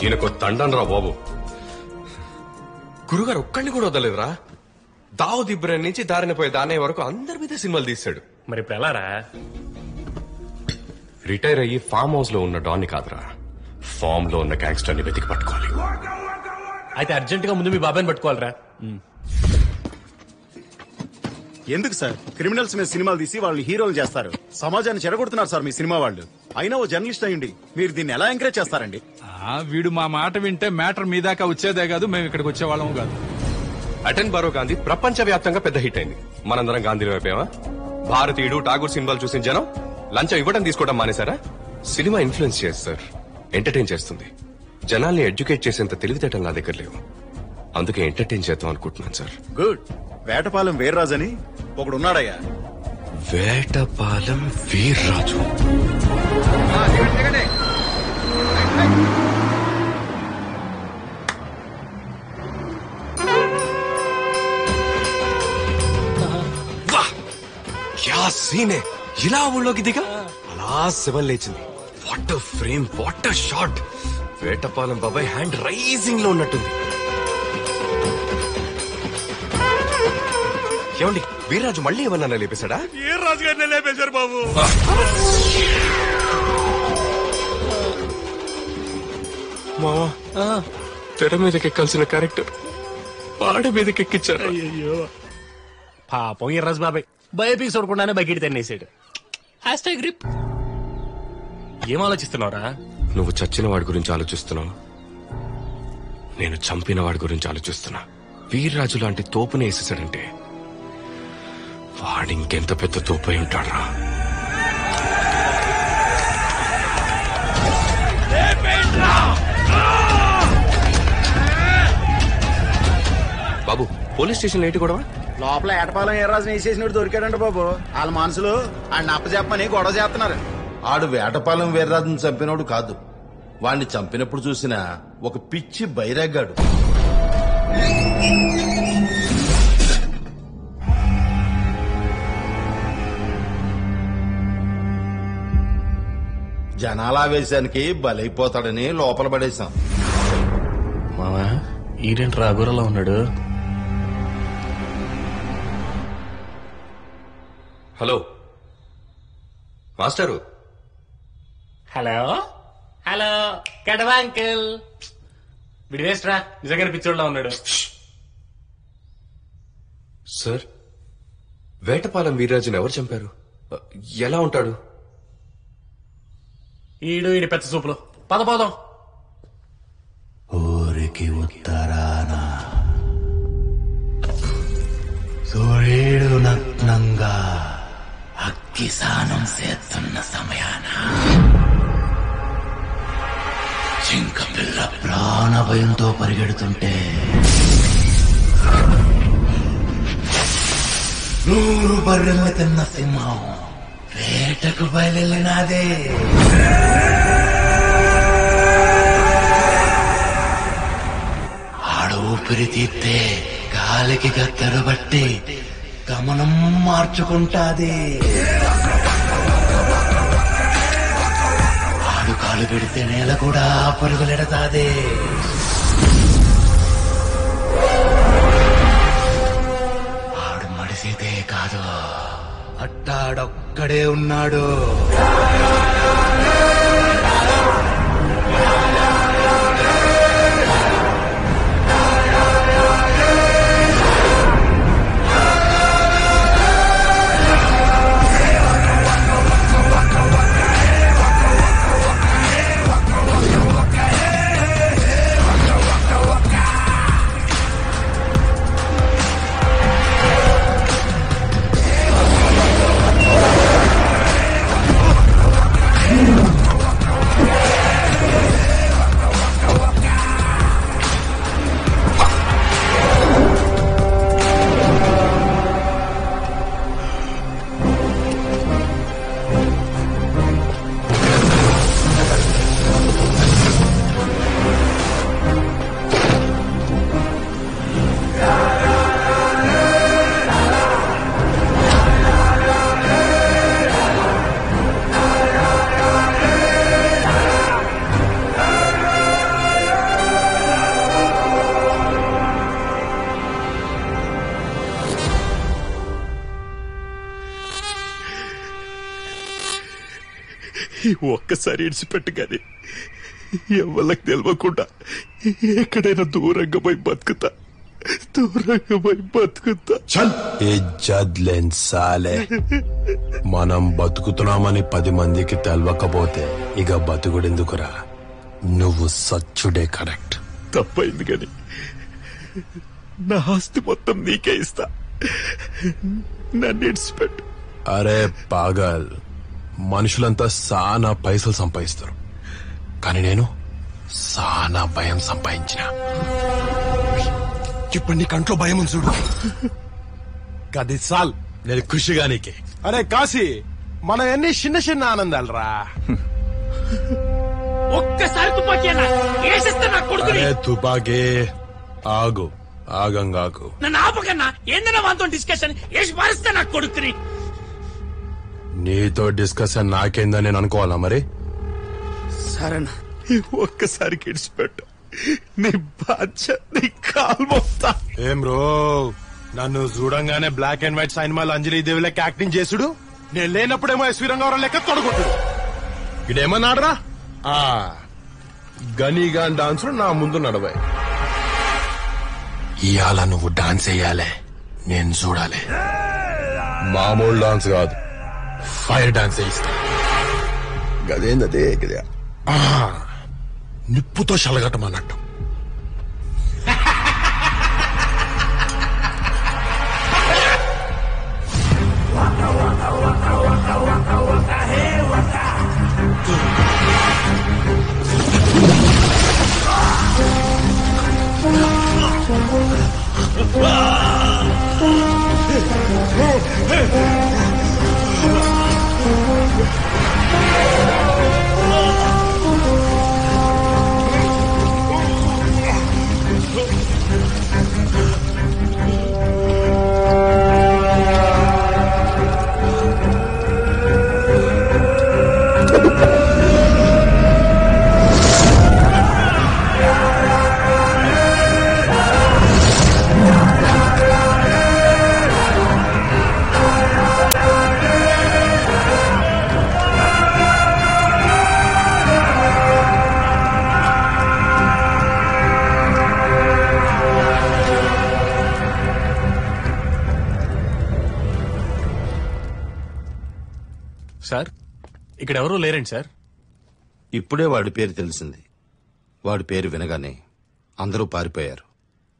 ఈయనకు తండం రా బాబు. గురుగారు ఒక్కడిని కూడా వదలేదురా. దావుద్ ఇబ్రాహిం నుంచి దారిన పోయే దానయ్య వరకు అందరి మీద సినిమాలు తీశాడు. మరి ఇప్పుడు ఎలా రా? రిటైర్ అయ్యి ఫామ్ హౌస్ లో ఉన్న డాన్ని కాదురా, ఫామ్ లో ఉన్న గ్యాంగ్స్టర్ ని వెతికి పట్టుకోవాలి. అయితే అర్జెంట్ గా ముందు మీ బాబాయ్ని పట్టుకోవాలరా. ఎందుకు సార్ క్రిమినల్స్ మీద సినిమాలు తీసి వాళ్ళు హీరోలు చేస్తారు? సమాజాన్ని చెడగొడుతున్నారు సార్ మీ సినిమా వాళ్ళు. అయినా ఓ జర్నలిస్ట్ అయ్యండి మీరు దీన్ని ఎలా ఎంకరేజ్ చేస్తారండి? వీడు మా మాట వింటే మ్యాటర్ మీ దాకా వచ్చేదే కాదు, మేము ఇక్కడికి వచ్చేవాళ్ళము కాదు. అటెన్ బారో గాంధీ ప్రపంచవ్యాప్తంగా పెద్ద హిట్ అయింది. మనందరం గాంధీలో అయిపోయావా? భారతీయుడు ఠాగూర్ సినిమాలు చూసిన జనం లంచం ఇవ్వడం తీసుకోవడం మానేశారా? సినిమా ఇన్ఫ్లుయెన్స్ చేస్తారు, ఎంటర్టైన్ చేస్తుంది. జనాల్ని ఎడ్యుకేట్ చేసేంత తెలివితేటలు నా దగ్గర లేవు, అందుకే ఎంటర్టైన్ చేద్దాం అనుకుంటున్నాను సార్. గుడ్. వేటపాలెం వీర్రాజు అని ఒకడున్నాడయ్యా. వేటపాలెం వీర్రాజు? క్యా సీన్ హై! ఇలా ఊళ్ళోకి దిగా అలా శివం లేచింది. Water frame, water shot. Vetapalem బాబాయ్ హ్యాండ్ రైజింగ్ లో ఉన్నట్టుంది. ఏమండి, వీర్రాజు మళ్ళీ ఏమన్నా లేపేశాడా? ఏ రాజు గారిని లేపేశారు బాబు. మావా, తెర మీదకి ఎక్కాల్సిన క్యారెక్టర్ పాడ మీదకి ఎక్కించారు. అయ్యో పాపం ఎర్రాజు బాబాయ్ బయోపిక్ చూడకుండానే బకెట్ తన్నేసాడు. #grip. ఏం ఆలోచిస్తున్నావురా? నువ్వు చచ్చిన వాడి గురించి ఆలోచిస్తున్నావు, నేను చంపిన వాడి గురించి ఆలోచిస్తున్నా. వీర్రాజు లాంటి తోపుని వేసేసాడంటే వాడింకెంత పెద్ద తోపై ఉంటాడ్రా. బాబు, పోలీస్ స్టేషన్ ఏంటి గొడవ? లోపల ఏటపాలెం ఏర్రాజుని వేసేసినట్టు దొరికాడంట బాబు. వాళ్ళ మనసులో ఆయన అప్పచెప్పమని గొడవ చేస్తున్నారు. ఆడు వేటపాలెం వీర్రాజును చంపినోడు కాదు, వాణ్ణి చంపినప్పుడు చూసిన ఒక పిచ్చి బైరాగాడు. జనాలావేశానికి బలైపోతాడని లోపల పడేశాం. మావా ఈడేంటి రాఘురలో ఉన్నాడు? Hello master. Hello hello కడవా uncle. వీడి వేస్ట్ రా, నిజంగానే పిచ్చోడ్లా ఉన్నాడు. సార్, వేటపాలెం వీర్రాజుని ఎవరు చంపారు? ఎలా ఉంటాడు? ఈడు పెద్ద సూపులు. పదపోదాం. ఊరికి ఉత్తరాన సూర్యుడు నగ్నంగా అగ్గి స్నానం చేస్తున్న సమయాన జింక పిల్ల ప్రాణ భయంతో పరిగెడుతుంటే 100 బర్రెల్ని తిన్న సింహం వేటకు బయలునాదే. ఆడ ఊపిరి తీస్తే గాలికి గత్తరు బట్టి గమనం మార్చుకుంటాది. ఆడు కాలు పెడితే నేల కూడా పరుగులెడతాది. ఆడు మడిసితే కాదు, అట్టాడొక్కడే ఉన్నాడు. ఒక్కసారి ఇడిచిపెట్టు గాని ఎవరికి తెలియకుండా ఎక్కడైనా దూరంగా పోయి బతుకుతా. ఇజ్జత్ లేని సాలే. మనం బతుకుతున్నామని 10 మందికి తెలవకపోతే ఇక బతుకుడెందుకురా? నువ్వు సచ్చుడే కరెక్ట్. తప్పైంది గాని నా ఆస్తి మొత్తం నీకే ఇస్తా. నన్ను ఇడిచిపెట్టు. అరే పాగల్, మనుషులంతా సానా పైసలు సంపాదిస్తారు, కానీ నేను సానా భయం సంపాదించిన. ఇప్పుడు నీ కంట్లో భయం ఉంది చూడు, 10 సాల్ నేను ఖుషిగా నీకే. అరే కాశీ, మన ఎన్ని చిన్న చిన్న ఆనందాలు రా. ఒక్కసారి తుపాకీ అరే తుపాకీ ఆగు, ఆగంగాకు. నన్ను ఆపకన్నా. ఏందన్నా వాంతో డిస్కషన్ వేసి పారిస్తే నాకు కొడుకుని. నీతో డిస్కషన్ నాకేందని నేను అనుకోవాలా మరి? సరేనా, ఒక్కసారి ఇడిచిపెట్టు. నీ బాధ్యత, నీ కాలు మొత్తా. ఏం రో, నన్ను చూడంగానే బ్లాక్ అండ్ వైట్ సినిమాలు అంజలి దేవి లెక్క యాక్టింగ్ చేసుడు, నేను లేనప్పుడేమో ఎస్వి రంగారావు లెక్క తొడగొట్టుడు. ఇదేమన్నాడరా? గనీగాన్ డాన్స్ నా ముందు నడవే. ఇవాళ నువ్వు డాన్స్ వేయాలే, నేను చూడాలి. మామూలు డాన్స్ కాదు, ఫైర్ డాన్స్ వేయిస్తా. గదేందదే గదే, నిప్పుతో చల్లగట్టమన్నట్టు. సార్, ఇక్కడ ఎవరూ లేరండి సార్. ఇప్పుడే వాడి పేరు తెలిసింది. వాడి పేరు వినగానే అందరూ పారిపోయారు.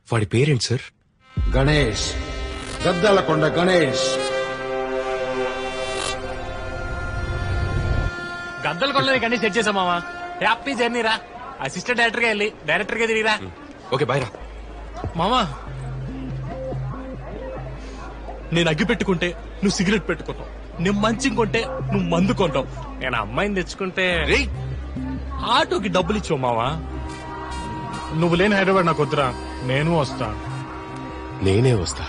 వాడి పేరేంటి సార్? గణేష్, గద్దలకొండ గణేష్. గద్దలు కొనలేని కానీ సెట్ చేసాం మామా. హ్యాపీ జర్నీ రా. అసిస్టెంట్ డైరెక్టర్ గా వెళ్ళి డైరెక్టర్ గా తిరిగిరా. ఓకే బాయ్ రా. మామా, నేను అగ్గి పెట్టుకుంటే నువ్వు సిగరెట్ పెట్టుకుంటావు, నేను మంచి కొంటే నువ్వు మందు కొంటావు. నేను అమ్మాయిని తెచ్చుకుంటే ఆటోకి డబ్బులు ఇచ్చావు మావా. నువ్వు లేని హైదరాబాద్ నాకు వద్దురా, నేను వస్తా. నేనే వస్తా.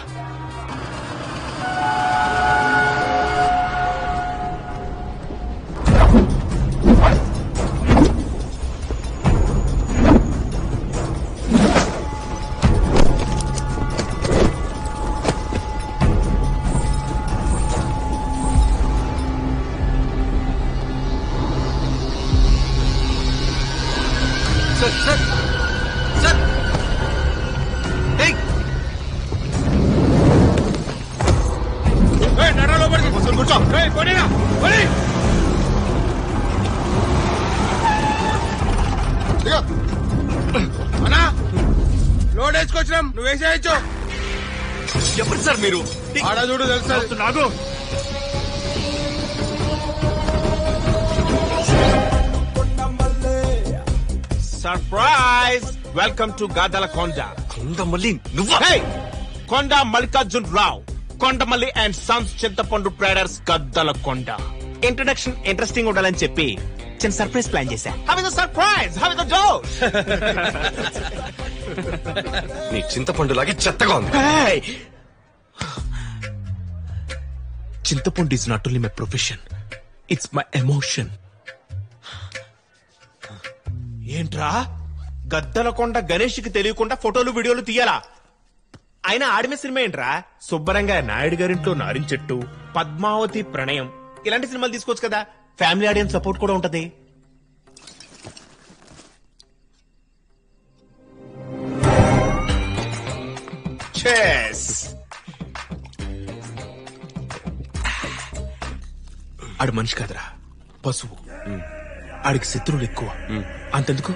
లోడ్ వేసుకొచ్చినాం, నువ్వు వేసేయచ్చు. ఎప్పుడు సార్ మీరు? ఆడా చూడు తెలుసు నాకు. Surprise, welcome to Gaddalakonda. Kondamalli నువ్వు? Konda Mallikarjun Rao, Kondamalli and sons Chintapandu traders Gaddalakonda. Introduction interesting ఉండాలని చెప్పి చిన్న సర్ప్రైజ్ ప్లాన్ చేశా. How is the surprise? How is the joke? నీ చింతపండు లాగే చెత్తగా ఉంది. Chintapandu is not only my profession, it's my emotion. ఏంట్రా, గద్దలకొండ గణేష్ కి తెలియకుండా ఫోటోలు వీడియోలు తీయాలా? అయినా ఆడిమే సినిమా ఏంట్రా? శుభ్రంగా నాయుడు గారింట్లో నారించెట్టు, పద్మావతి ప్రణయం ఇలాంటి సినిమాలు తీసుకోవచ్చు కదా. ఫ్యామిలీ ఆడియన్స్ సపోర్ట్ కూడా ఉంటది. ఆడు మనిషి కాదురా, పశువు. ఆడికి శత్రువులు ఎక్కువ. అంతెందుకు,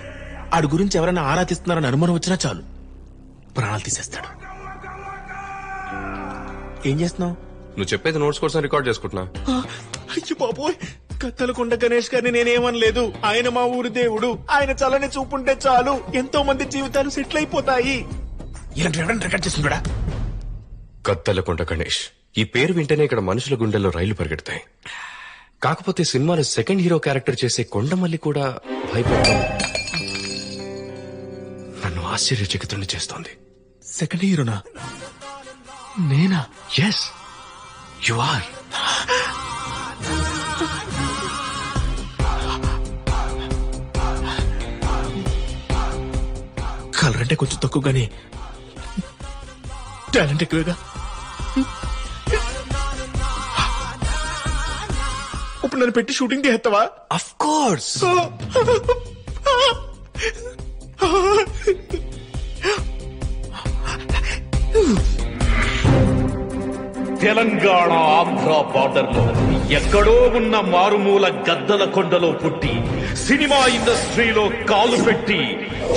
ఆడి గురించి ఎవరైనా ఆరా తీస్తున్నారని అనుమానం వచ్చినా చాలు ప్రాణాలు తీసేస్తాడు. ఏం చేస్తున్నావు? నువ్వు చెప్పేది నోట్స్ కోసం రికార్డ్ చేసుకుంటున్నా. అయ్యో బాబోయ్, కత్తలకొండ గణేష్ గారిని నేనేమనలేదు. ఆయన మా ఊరి దేవుడు. ఆయన చల్లని చూపుంటే చాలు ఎంతో మంది జీవితాలు సెటిల్ అయిపోతాయి. ఇలాంటి ఎవరైనా రికార్డ్ చేస్తున్నాడా? కత్తలకొండ గణేష్, ఈ పేరు వింటేనే ఇక్కడ మనుషుల గుండెల్లో రైలు పరిగెడతాయి. కాకపోతే సినిమాలో సెకండ్ హీరో క్యారెక్టర్ చేసే కొండమల్లి కూడా భయపడతాం నన్ను ఆశ్చర్యచకితుడిని చేస్తోంది. సెకండ్ హీరోనా? నేనా? Yes, you are. కలర్ అంటే కొంచెం తక్కువగానే టాలెంట్ ఎక్కువగా. ఇప్పుడు నన్ను పెట్టి షూటింగ్ చేస్తావా? Of course. Telangana Andhra border లో ఎక్కడో ఉన్న మారుమూల గద్దల కొండలో పుట్టి సినిమా ఇండస్ట్రీలో కాలు పెట్టి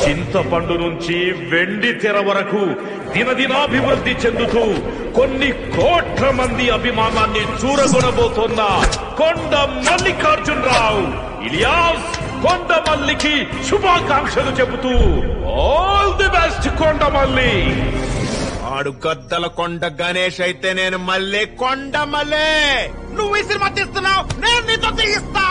చింతపండు నుంచి వెండి తెర వరకు దినదినాభివృద్ధి చెందుతూ కొన్ని కోట్ల మంది అభిమానాన్ని చూరగొనబోతున్న కొండ మల్లికార్జునరావు ఇలియాస్ కొండమల్లికి శుభాకాంక్షలు చెబుతూ ఆల్ ది బెస్ట్ కొండమల్లి. ఆడు గద్దల కొండ గణేష్ అయితే నేను మళ్ళీ కొండమల్లే. నువ్వు ఈ సినిమా తీస్తున్నావు, నేను నీతో తీయిస్తా.